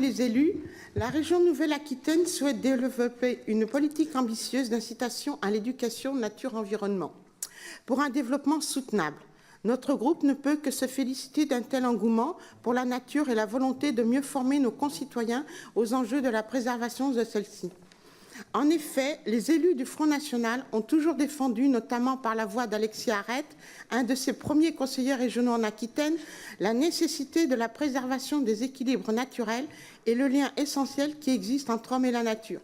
Les élus, la région Nouvelle-Aquitaine souhaite développer une politique ambitieuse d'incitation à l'éducation nature-environnement pour un développement soutenable. Notre groupe ne peut que se féliciter d'un tel engouement pour la nature et la volonté de mieux former nos concitoyens aux enjeux de la préservation de celle-ci. En effet, les élus du Front National ont toujours défendu, notamment par la voix d'Alexis Arrête, un de ses premiers conseillers régionaux en Aquitaine, la nécessité de la préservation des équilibres naturels et le lien essentiel qui existe entre l'homme et la nature.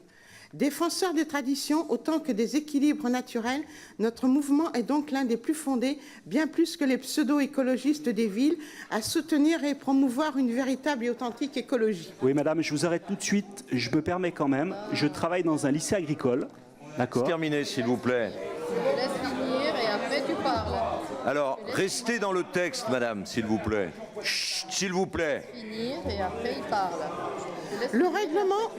Défenseur des traditions autant que des équilibres naturels, notre mouvement est donc l'un des plus fondés, bien plus que les pseudo-écologistes des villes, à soutenir et promouvoir une véritable et authentique écologie. Oui, madame, je vous arrête tout de suite. Je me permets quand même. Je travaille dans un lycée agricole. D'accord. Terminez, s'il vous plaît. Je te laisse finir et après tu parles. Alors, restez dans le texte, madame, s'il vous plaît. Chut, s'il vous plaît. Finir et après il parle. Le règlement...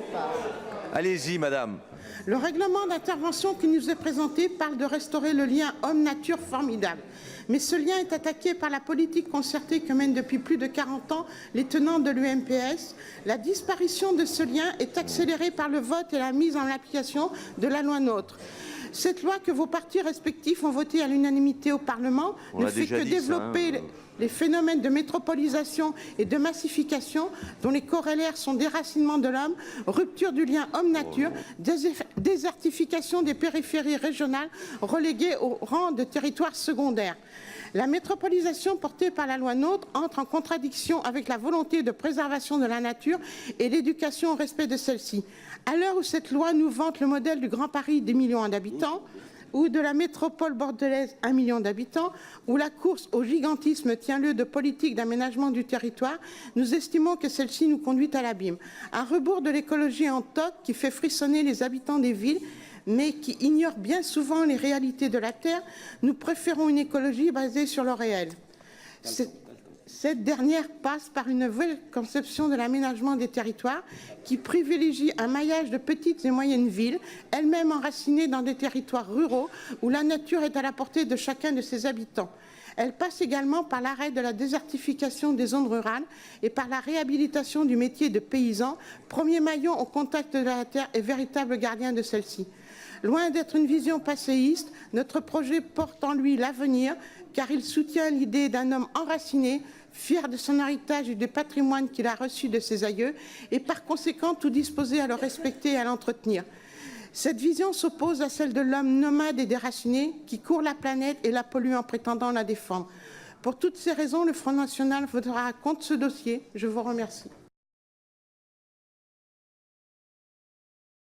Allez-y, madame. Le règlement d'intervention qui nous est présenté parle de restaurer le lien homme-nature formidable. Mais ce lien est attaqué par la politique concertée que mènent depuis plus de 40 ans les tenants de l'UMPS. La disparition de ce lien est accélérée par le vote et la mise en application de la loi NOTRe. Cette loi que vos partis respectifs ont votée à l'unanimité au Parlement ne fait que développer les phénomènes de métropolisation et de massification dont les corollaires sont déracinement de l'homme, rupture du lien homme-nature, désertification des périphéries régionales reléguées au rang de territoire secondaire. La métropolisation portée par la loi NOTRe entre en contradiction avec la volonté de préservation de la nature et l'éducation au respect de celle-ci. À l'heure où cette loi nous vante le modèle du Grand Paris des millions d'habitants, ou de la métropole bordelaise 1 million d'habitants, où la course au gigantisme tient lieu de politique d'aménagement du territoire, nous estimons que celle-ci nous conduit à l'abîme. À rebours de l'écologie en toc qui fait frissonner les habitants des villes, mais qui ignore bien souvent les réalités de la Terre, nous préférons une écologie basée sur le réel. Cette dernière passe par une nouvelle conception de l'aménagement des territoires qui privilégie un maillage de petites et moyennes villes, elles-mêmes enracinées dans des territoires ruraux où la nature est à la portée de chacun de ses habitants. Elle passe également par l'arrêt de la désertification des zones rurales et par la réhabilitation du métier de paysan, premier maillon au contact de la terre et véritable gardien de celle-ci. Loin d'être une vision passéiste, notre projet porte en lui l'avenir, car il soutient l'idée d'un homme enraciné, fier de son héritage et du patrimoine qu'il a reçu de ses aïeux, et par conséquent tout disposé à le respecter et à l'entretenir. Cette vision s'oppose à celle de l'homme nomade et déraciné qui court la planète et la pollue en prétendant la défendre. Pour toutes ces raisons, le Front National votera contre ce dossier. Je vous remercie.